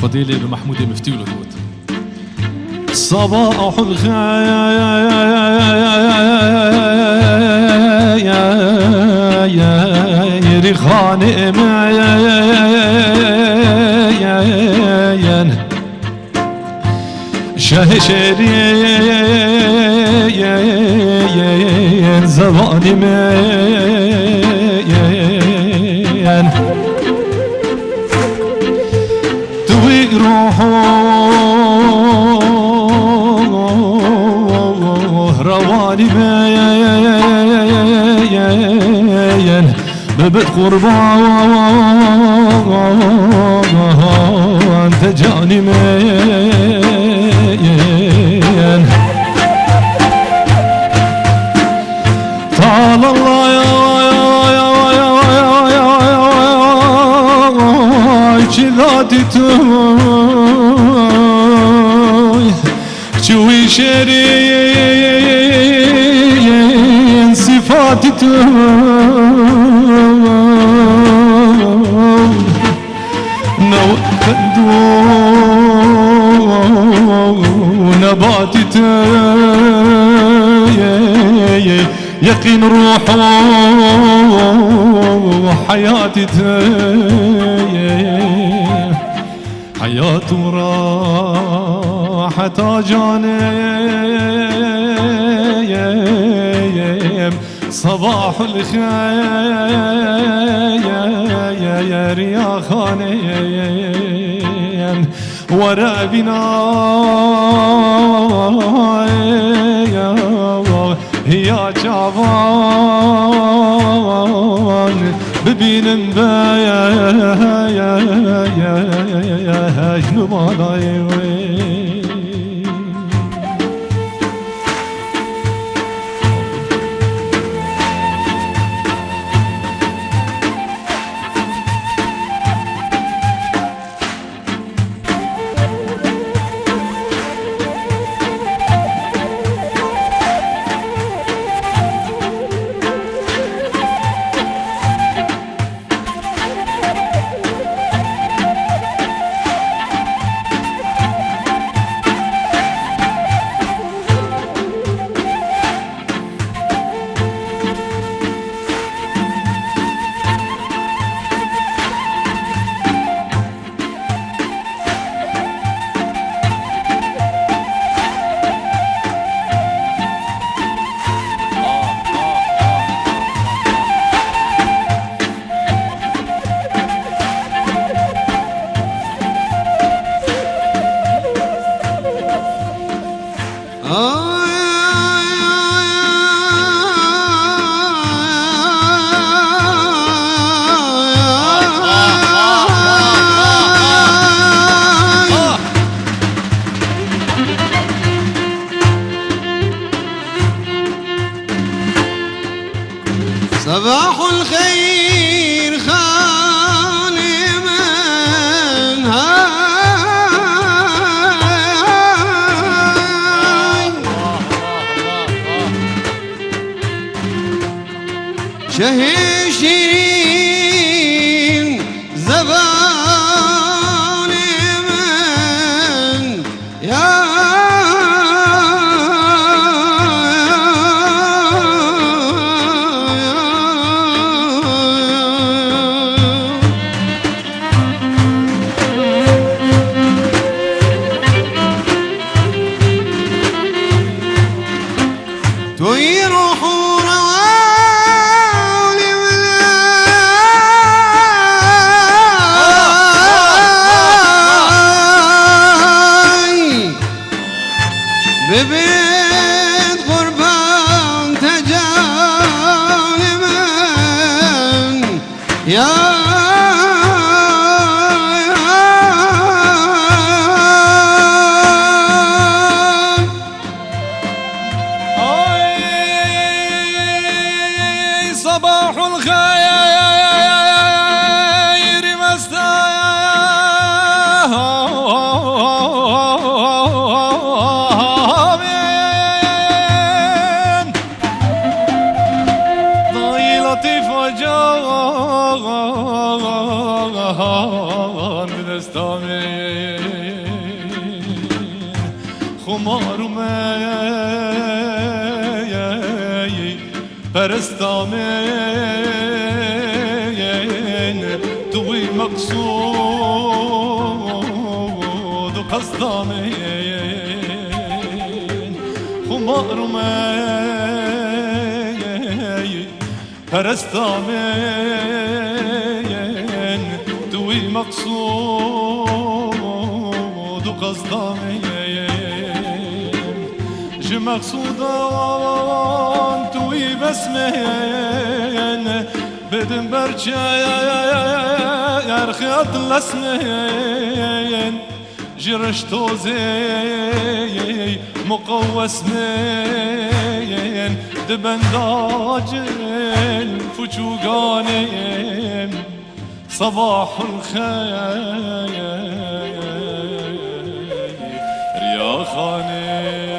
فضيلة بمحمود مفتي ولدود صباح الخير خانم شهشرين زباني مين توي روحه رواني مين ببت قربان تجاني مين طال الله يا ذاتي توي شوي شرين صفاتي توي نو نباتي توي يقين روحه وحياتي حياته راحت جانب صباح الخير يا خانم ورا بنا يا جوان ببینم باش نمالای صباح الخير خانم شهشين زبان من يا توي روح رواني ولاي ببيت قربان تجاني من يا صباح الخير مستامين ضاي لطيف وجان مستامين خمارمي پرستامين توي مقصود وقصدامين خمارمي پرستامين توي مقصود وقصدامين جي مقصودان توي بسمين بدن برچه يرخيات لسمين جرشتوزي مقوس مين دبنداجل فجوغانين صباح الخير يا خاني